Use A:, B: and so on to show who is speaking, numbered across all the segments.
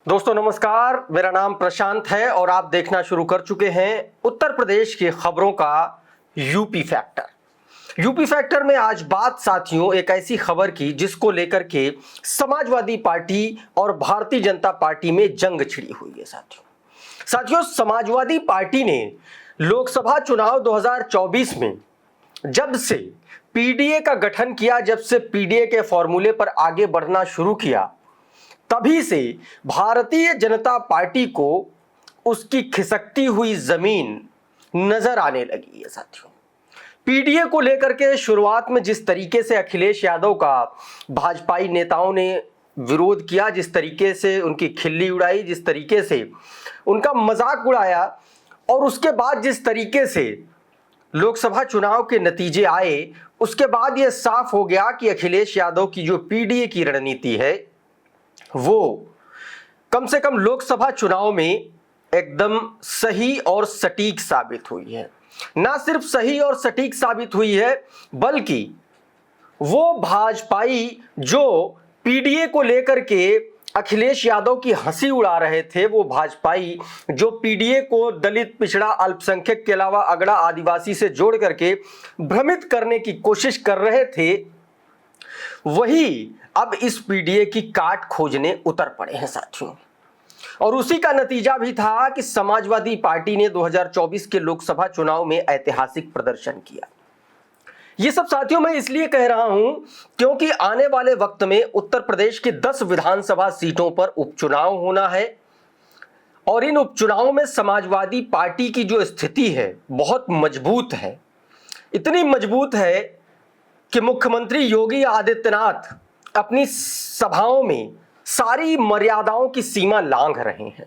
A: दोस्तों नमस्कार, मेरा नाम प्रशांत है और आप देखना शुरू कर चुके हैं उत्तर प्रदेश की खबरों का यूपी फैक्टर। यूपी फैक्टर में आज बात साथियों एक ऐसी खबर की जिसको लेकर के समाजवादी पार्टी और भारतीय जनता पार्टी में जंग छिड़ी हुई है। साथियों समाजवादी पार्टी ने लोकसभा चुनाव 2024 में जब से पीडीए का गठन किया, जब से पीडीए के फॉर्मूले पर आगे बढ़ना शुरू किया, तभी से भारतीय जनता पार्टी को उसकी खिसकती हुई जमीन नजर आने लगी है। साथियों पीडीए को लेकर के शुरुआत में जिस तरीके से अखिलेश यादव का भाजपाई नेताओं ने विरोध किया, जिस तरीके से उनकी खिल्ली उड़ाई, जिस तरीके से उनका मजाक उड़ाया, और उसके बाद जिस तरीके से लोकसभा चुनाव के नतीजे आए, उसके बाद यह साफ हो गया कि अखिलेश यादव की जो पीडीए की रणनीति है वो कम से कम लोकसभा चुनाव में एकदम सही और सटीक साबित हुई है। ना सिर्फ सही और सटीक साबित हुई है, बल्कि वो भाजपाई जो पीडीए को लेकर के अखिलेश यादव की हंसी उड़ा रहे थे, वो भाजपाई जो पीडीए को दलित, पिछड़ा, अल्पसंख्यक के अलावा अगड़ा, आदिवासी से जोड़ करके भ्रमित करने की कोशिश कर रहे थे, वही अब इस पीडीए की काट खोजने उतर पड़े हैं साथियों। और उसी का नतीजा भी था कि समाजवादी पार्टी ने 2024 के लोकसभा चुनाव में ऐतिहासिक प्रदर्शन किया। ये सब साथियों मैं इसलिए कह रहा हूं क्योंकि आने वाले वक्त में उत्तर प्रदेश की 10 विधानसभा सीटों पर उपचुनाव होना है और इन उपचुनावों में समाजवादी पार्टी की जो स्थिति है बहुत मजबूत है। इतनी मजबूत है कि मुख्यमंत्री योगी आदित्यनाथ अपनी सभाओं में सारी मर्यादाओं की सीमा लांघ रहे हैं।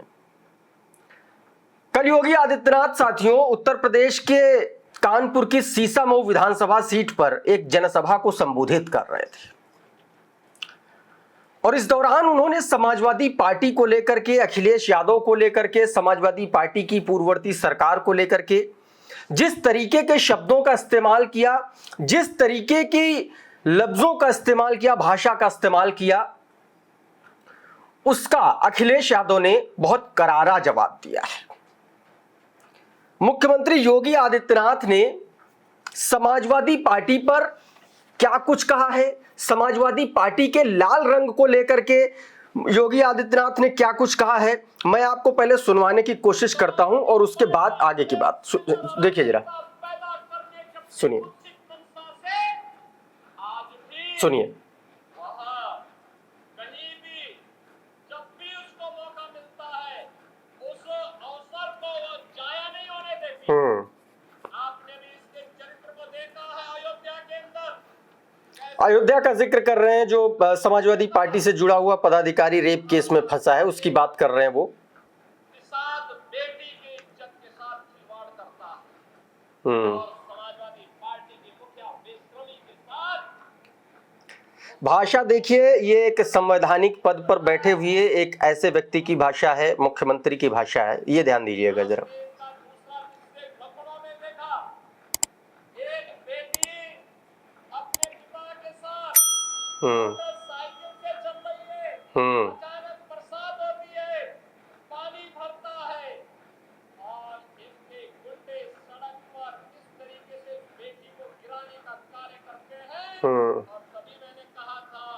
A: कल योगी आदित्यनाथ साथियों उत्तर प्रदेश के कानपुर की सीसामऊ विधानसभा सीट पर एक जनसभा को संबोधित कर रहे थे और इस दौरान उन्होंने समाजवादी पार्टी को लेकर के, अखिलेश यादव को लेकर के, समाजवादी पार्टी की पूर्ववर्ती सरकार को लेकर के जिस तरीके के शब्दों का इस्तेमाल किया, जिस तरीके की लफ्जों का इस्तेमाल किया, भाषा का इस्तेमाल किया, उसका अखिलेश यादव ने बहुत करारा जवाब दिया है। मुख्यमंत्री योगी आदित्यनाथ ने समाजवादी पार्टी पर क्या कुछ कहा है, समाजवादी पार्टी के लाल रंग को लेकर के योगी आदित्यनाथ ने क्या कुछ कहा है, मैं आपको पहले सुनवाने की कोशिश करता हूं और उसके बाद आगे की बात देखिए, जरा सुनिए सुनिए।
B: आपने भी इसके चरित्र को देखा है अयोध्या के अंदर।
A: अयोध्या का जिक्र कर रहे हैं, जो समाजवादी पार्टी से जुड़ा हुआ पदाधिकारी रेप केस में फंसा है, उसकी बात कर रहे हैं। वो
B: साथ बेटी की इज्जत के साथ खिलवाड़ करता है और समाजवादी पार्टी की मुखिया बेशर्मी के साथ
A: भाषा देखिए, ये एक संवैधानिक पद पर बैठे हुए एक ऐसे व्यक्ति की भाषा है, मुख्यमंत्री की भाषा है, ये ध्यान दीजिएगा जरा।
B: साइकिल से चल रही है, अचानक बरसात होती है, पानी भरता है और इनके गुंडे सड़क पर इस तरीके से बेटी को गिराने का कार्य करते हैं। और तभी मैंने कहा था,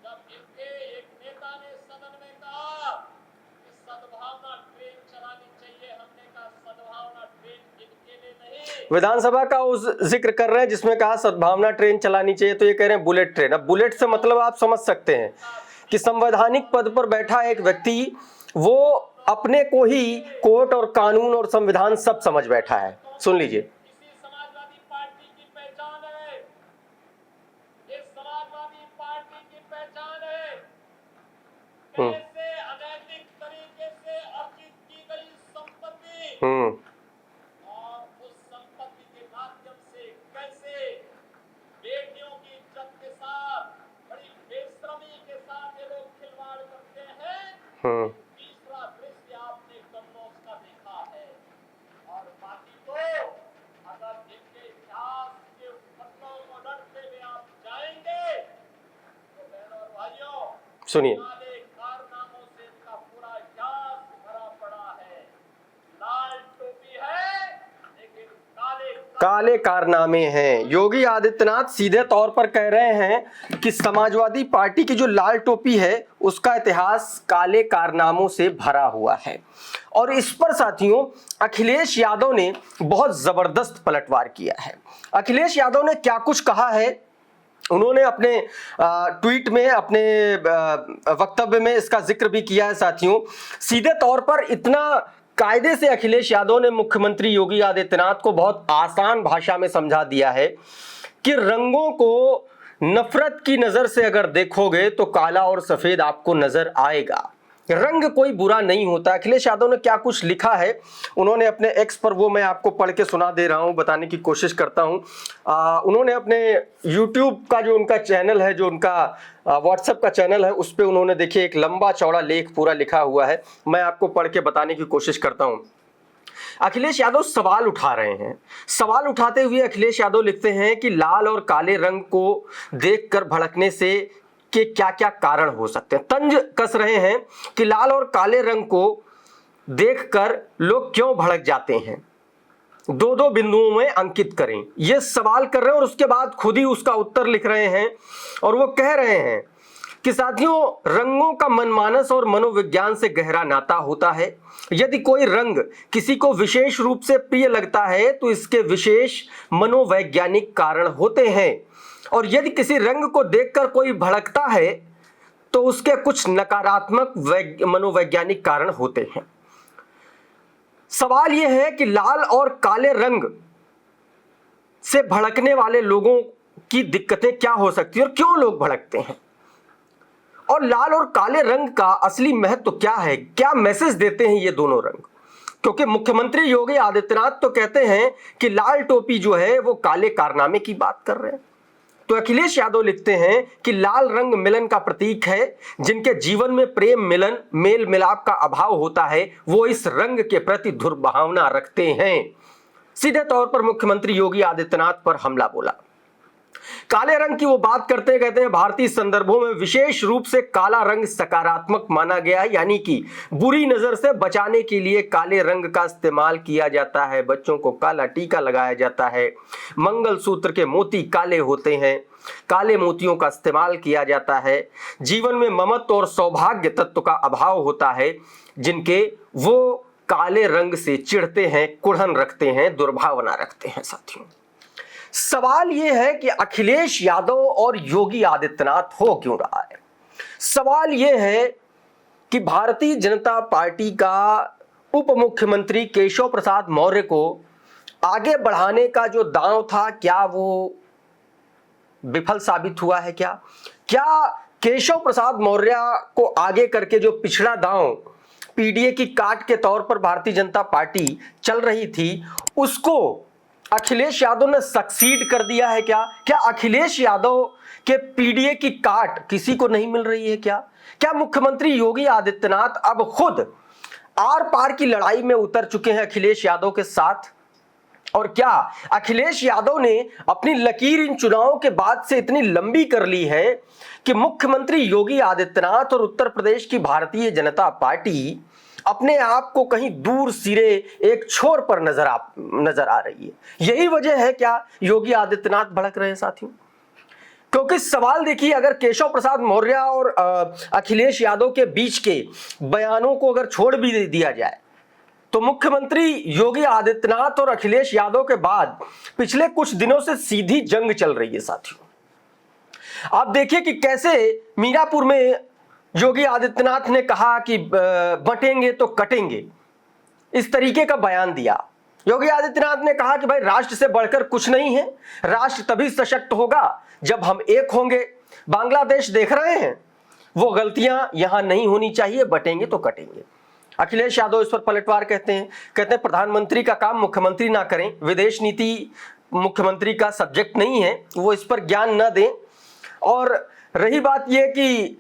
B: जब इनके एक नेता ने सदन में कहा कि सद्भावना ट्रेन चलानी चाहिए, हमने कहा सद्भावना ट्रेन इनके लिए नहीं।
A: विधानसभा का उस जिक्र कर रहे हैं जिसमें कहा सद्भावना ट्रेन चलानी चाहिए, तो ये कह रहे हैं बुलेट ट्रेन। अब बुलेट से मतलब आप समझ सकते हैं कि संवैधानिक पद पर बैठा एक व्यक्ति वो अपने को ही कोर्ट और कानून और संविधान सब समझ बैठा है। सुन लीजिए।
B: समाजवादी पार्टी की पहचान है, ये समाजवादी पार्टी की पहचान है, कैसे अनैतिक तरीके से अर्जित की गई संपत्ति और उस संपत्ति के माध्यम से कैसे बेटियों की इज्जत के साथ बड़ी बेशर्मी के साथ ये लोग खिलवाड़ करते हैं। तीसरा दृश्य आपने कन्नौज का देखा है और बाकी तो अगर इनके इतिहास के पन्नों को लड़ते हुए आप जाएंगे तो बहनों और भाइयों,
A: सुनिए।
B: कारनामों से इनका
A: काले कारनामे हैं। योगी आदित्यनाथ सीधे तौर पर कह रहे हैं कि समाजवादी पार्टी की जो लाल टोपी है उसका इतिहास काले कारनामों से भरा हुआ है। और इस पर साथियों अखिलेश यादव ने बहुत जबरदस्त पलटवार किया है। अखिलेश यादव ने क्या कुछ कहा है, उन्होंने अपने ट्वीट में, अपने वक्तव्य में इसका जिक्र भी किया है साथियों। सीधे तौर पर इतना कायदे से अखिलेश यादव ने मुख्यमंत्री योगी आदित्यनाथ को बहुत आसान भाषा में समझा दिया है कि रंगों को नफरत की नजर से अगर देखोगे तो काला और सफेद आपको नजर आएगा। रंग कोई बुरा नहीं होता। अखिलेश यादव ने क्या कुछ लिखा है उन्होंने अपने एक्स पर, वो मैं आपको पढ़ के सुना दे रहा हूं, बताने की कोशिश करता हूं। उन्होंने अपने यूट्यूब का जो उनका चैनल है, जो उनका व्हाट्सएप का चैनल है, उस पर उन्होंने देखिए एक लंबा चौड़ा लेख पूरा लिखा हुआ है। मैं आपको पढ़ के बताने की कोशिश करता हूं। अखिलेश यादव सवाल उठा रहे हैं। सवाल उठाते हुए अखिलेश यादव लिखते हैं कि लाल और काले रंग को देखकर भड़कने से के क्या क्या कारण हो सकते हैं। तंज कस रहे हैं कि लाल और काले रंग को देखकर लोग क्यों भड़क जाते हैं, दो दो बिंदुओं में अंकित करें। यह सवाल कर रहे हैं और उसके बाद खुद ही उसका उत्तर लिख रहे हैं। और वो कह रहे हैं कि साथियों रंगों का मनमानस और मनोविज्ञान से गहरा नाता होता है। यदि कोई रंग किसी को विशेष रूप से प्रिय लगता है तो इसके विशेष मनोवैज्ञानिक कारण होते हैं, और यदि किसी रंग को देखकर कोई भड़कता है तो उसके कुछ नकारात्मक मनोवैज्ञानिक कारण होते हैं। सवाल यह है कि लाल और काले रंग से भड़कने वाले लोगों की दिक्कतें क्या हो सकती है और क्यों लोग भड़कते हैं, और लाल और काले रंग का असली महत्व क्या है, क्या मैसेज देते हैं ये दोनों रंग। क्योंकि मुख्यमंत्री योगी आदित्यनाथ तो कहते हैं कि लाल टोपी जो है वो काले कारनामे की बात कर रहे हैं, तो अखिलेश यादव लिखते हैं कि लाल रंग मिलन का प्रतीक है। जिनके जीवन में प्रेम, मिलन, मेल मिलाप का अभाव होता है वो इस रंग के प्रति दुर्भावना रखते हैं। सीधे तौर पर मुख्यमंत्री योगी आदित्यनाथ पर हमला बोला। काले रंग की वो बात करते कहते हैं भारतीय संदर्भों में विशेष रूप से काला रंग सकारात्मक माना गया है, यानी कि बुरी नजर से बचाने के लिए काले रंग का इस्तेमाल किया जाता है। बच्चों को काला टीका लगाया जाता है, मंगलसूत्र के मोती काले होते हैं, काले मोतियों का इस्तेमाल किया जाता है। जीवन में ममत्व और सौभाग्य तत्व का अभाव होता है, जिनके वो काले रंग से चिढ़ते हैं, कुढ़न रखते हैं, दुर्भावना रखते हैं। साथियों सवाल यह है कि अखिलेश यादव और योगी आदित्यनाथ हो क्यों रहा है। सवाल यह है कि भारतीय जनता पार्टी का उप मुख्यमंत्री केशव प्रसाद मौर्य को आगे बढ़ाने का जो दांव था, क्या वो विफल साबित हुआ है? क्या केशव प्रसाद मौर्य को आगे करके जो पिछड़ा दांव पीडीए की काट के तौर पर भारतीय जनता पार्टी चल रही थी, उसको अखिलेश यादव ने सक्सीड कर दिया है? क्या अखिलेश यादव के पीडीए की काट किसी को नहीं मिल रही है? क्या मुख्यमंत्री योगी आदित्यनाथ अब खुद आर पार की लड़ाई में उतर चुके हैं अखिलेश यादव के साथ? और क्या अखिलेश यादव ने अपनी लकीर इन चुनावों के बाद से इतनी लंबी कर ली है कि मुख्यमंत्री योगी आदित्यनाथ और उत्तर प्रदेश की भारतीय जनता पार्टी अपने आप को कहीं दूर सिरे एक छोर पर नजर आ रही है? यही वजह है क्या योगी आदित्यनाथ भड़क रहे हैं साथियों? क्योंकि सवाल देखिए, अगर केशव प्रसाद मौर्य और अखिलेश यादव के बीच के बयानों को अगर छोड़ भी दिया जाए तो मुख्यमंत्री योगी आदित्यनाथ और अखिलेश यादव के बाद पिछले कुछ दिनों से सीधी जंग चल रही है साथियों। आप देखिए कि कैसे मीरापुर में योगी आदित्यनाथ ने कहा कि बटेंगे तो कटेंगे, इस तरीके का बयान दिया। योगी आदित्यनाथ ने कहा कि भाई राष्ट्र से बढ़कर कुछ नहीं है, राष्ट्र तभी सशक्त होगा जब हम एक होंगे। बांग्लादेश देख रहे हैं, वो गलतियां यहां नहीं होनी चाहिए, बटेंगे तो कटेंगे। अखिलेश यादव इस पर पलटवार कहते हैं प्रधानमंत्री का काम मुख्यमंत्री ना करें, विदेश नीति मुख्यमंत्री का सब्जेक्ट नहीं है, वो इस पर ज्ञान न दें। और रही बात यह कि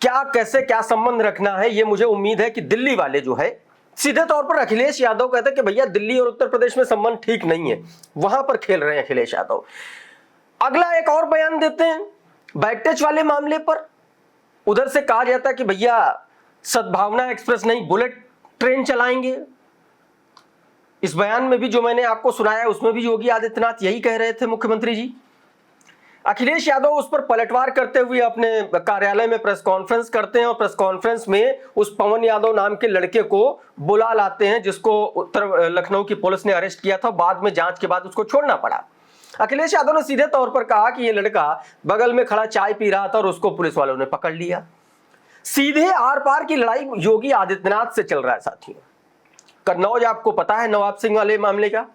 A: क्या संबंध रखना है, ये मुझे उम्मीद है कि दिल्ली वाले जो है, सीधे तौर पर अखिलेश यादव कहते हैं कि भैया दिल्ली और उत्तर प्रदेश में संबंध ठीक नहीं है, वहां पर खेल रहे हैं अखिलेश यादव। अगला एक और बयान देते हैं बैकटेच वाले मामले पर। उधर से कहा जाता है कि भैया सद्भावना एक्सप्रेस नहीं, बुलेट ट्रेन चलाएंगे। इस बयान में भी जो मैंने आपको सुनाया उसमें भी योगी आदित्यनाथ यही कह रहे थे मुख्यमंत्री जी। अखिलेश यादव उस पर पलटवार करते हुए अपने कार्यालय में प्रेस कॉन्फ्रेंस करते हैं और प्रेस कॉन्फ्रेंस में उस पवन यादव नाम के लड़के को बुला लाते हैं, जिसको उत्तर लखनऊ की पुलिस ने अरेस्ट किया था। बाद में जांच के बाद उसको छोड़ना पड़ा। अखिलेश यादव ने सीधे तौर पर कहा कि यह लड़का बगल में खड़ा चाय पी रहा था और उसको पुलिस वालों ने पकड़ लिया। सीधे आर पार की लड़ाई योगी आदित्यनाथ से चल रहा है साथियों। कन्नौज आपको पता है नवाब सिंह वाले मामले का,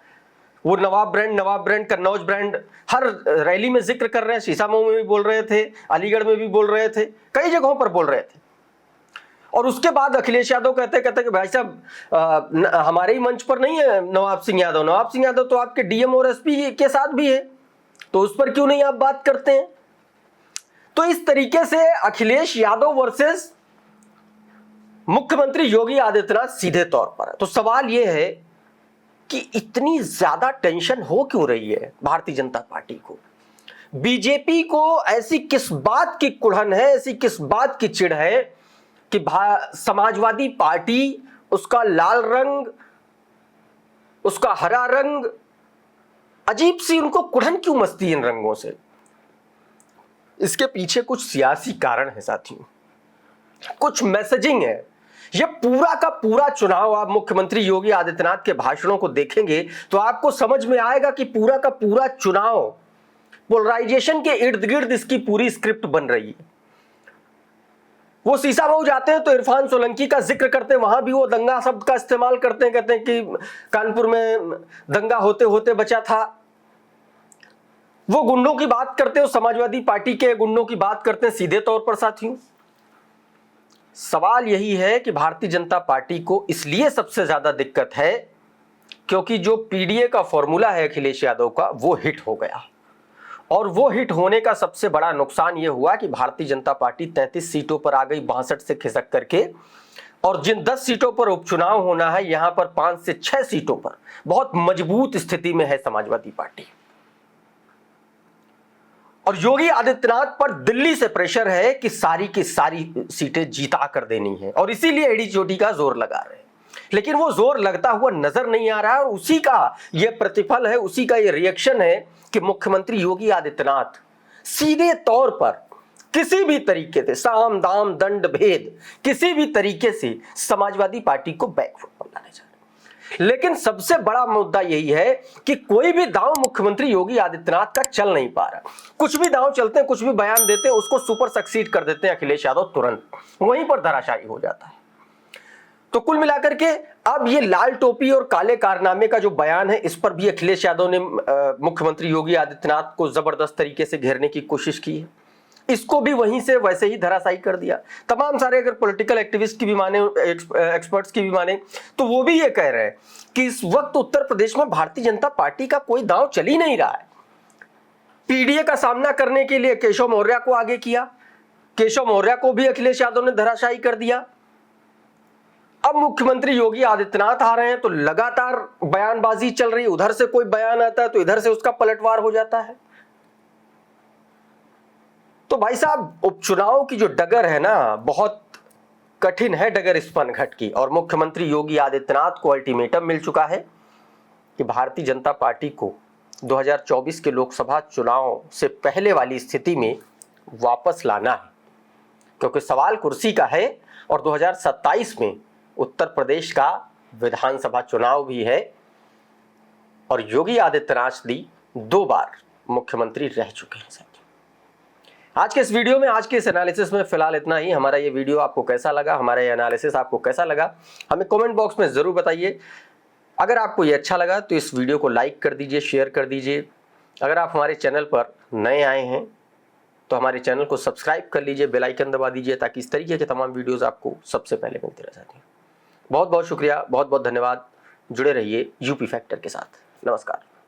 A: वो नवाब ब्रांड कन्नौज ब्रांड हर रैली में जिक्र कर रहे हैं। शीशामऊ में भी बोल रहे थे, अलीगढ़ में भी बोल रहे थे, कई जगहों पर बोल रहे थे। और उसके बाद अखिलेश यादव कहते कि भाई साहब हमारे ही मंच पर नहीं है नवाब सिंह यादव। नवाब सिंह यादव तो आपके डीएम और एसपी के साथ भी है, तो उस पर क्यों नहीं आप बात करते हैं? तो इस तरीके से अखिलेश यादव वर्सेस मुख्यमंत्री योगी आदित्यनाथ सीधे तौर पर है। तो सवाल यह है कि इतनी ज्यादा टेंशन हो क्यों रही है भारतीय जनता पार्टी को? बीजेपी को ऐसी किस बात की कुड़न है, ऐसी किस बात की चिढ़ है कि समाजवादी पार्टी, उसका लाल रंग, उसका हरा रंग, अजीब सी उनको कुड़न क्यों मचती है इन रंगों से? इसके पीछे कुछ सियासी कारण है साथियों, कुछ मैसेजिंग है। यह पूरा का पूरा चुनाव आप मुख्यमंत्री योगी आदित्यनाथ के भाषणों को देखेंगे तो आपको समझ में आएगा कि पूरा का पूरा चुनाव पोलराइजेशन के इर्द गिर्द इसकी पूरी स्क्रिप्ट बन रही है। वो शीशामऊ जाते हैं तो इरफान सोलंकी का जिक्र करते हैं, वहां भी वो दंगा शब्द का इस्तेमाल करते हैं, कहते हैं कि कानपुर में दंगा होते होते बचा था। वो गुंडों की बात करते हैं, समाजवादी पार्टी के गुंडों की बात करते हैं सीधे तौर पर साथियों। सवाल यही है कि भारतीय जनता पार्टी को इसलिए सबसे ज्यादा दिक्कत है क्योंकि जो पीडीए का फॉर्मूला है अखिलेश यादव का वो हिट हो गया। और वो हिट होने का सबसे बड़ा नुकसान ये हुआ कि भारतीय जनता पार्टी 33 सीटों पर आ गई 62 से खिसक करके। और जिन 10 सीटों पर उपचुनाव होना है, यहां पर 5 से 6 सीटों पर बहुत मजबूत स्थिति में है समाजवादी पार्टी। और योगी आदित्यनाथ पर दिल्ली से प्रेशर है कि सारी की सारी सीटें जीता कर देनी है, और इसीलिए एडी चोटी का जोर लगा रहे हैं। लेकिन वो जोर लगता हुआ नजर नहीं आ रहा है, और उसी का ये प्रतिफल है, उसी का ये रिएक्शन है कि मुख्यमंत्री योगी आदित्यनाथ सीधे तौर पर किसी भी तरीके से साम दाम दंड भेद किसी भी तरीके से समाजवादी पार्टी को बैकफुट पर लाने जा रहे हैं। लेकिन सबसे बड़ा मुद्दा यही है कि कोई भी दांव मुख्यमंत्री योगी आदित्यनाथ का चल नहीं पा रहा। कुछ भी दांव चलते हैं, कुछ भी बयान देते हैं, उसको सुपर सक्सीड कर देते हैं अखिलेश यादव, तुरंत वहीं पर धराशायी हो जाता है। तो कुल मिलाकर के अब ये लाल टोपी और काले कारनामे का जो बयान है, इस पर भी अखिलेश यादव ने मुख्यमंत्री योगी आदित्यनाथ को जबरदस्त तरीके से घेरने की कोशिश की है। इसको भी वहीं से वैसे ही धराशायी कर दिया। तमाम सारे अगर पॉलिटिकल एक्टिविस्ट की भी माने, एक्सपर्ट्स की भी माने, तो वो भी ये कह रहे हैं कि इस वक्त उत्तर प्रदेश में भारतीय जनता पार्टी का कोई दांव चल ही नहीं रहा है। पीडीए का सामना करने के लिए केशव मौर्य को आगे किया, केशव मौर्य को भी अखिलेश यादव ने धराशायी कर दिया। अब मुख्यमंत्री योगी आदित्यनाथ आ रहे हैं तो लगातार बयानबाजी चल रही है, उधर से कोई बयान आता है तो इधर से उसका पलटवार हो जाता है। तो भाई साहब, उपचुनाव की जो डगर है ना, बहुत कठिन है डगर इस पनघट की। और मुख्यमंत्री योगी आदित्यनाथ को अल्टीमेटम मिल चुका है कि भारतीय जनता पार्टी को 2024 के लोकसभा चुनाव से पहले वाली स्थिति में वापस लाना है, क्योंकि सवाल कुर्सी का है और 2027 में उत्तर प्रदेश का विधानसभा चुनाव भी है। और योगी आदित्यनाथ जी 2 बार मुख्यमंत्री रह चुके हैं। आज के इस वीडियो में, आज के इस एनालिसिस में फिलहाल इतना ही। हमारा ये वीडियो आपको कैसा लगा, हमारा ये एनालिसिस आपको कैसा लगा, हमें कमेंट बॉक्स में जरूर बताइए। अगर आपको ये अच्छा लगा तो इस वीडियो को लाइक कर दीजिए, शेयर कर दीजिए। अगर आप हमारे चैनल पर नए आए हैं तो हमारे चैनल को सब्सक्राइब कर लीजिए, बेल आइकन दबा दीजिए, ताकि इस तरीके के तमाम वीडियोस आपको सबसे पहले मिलते रह जाते हैं। बहुत बहुत शुक्रिया, बहुत बहुत धन्यवाद। जुड़े रहिए यूपी फैक्टर के साथ। नमस्कार।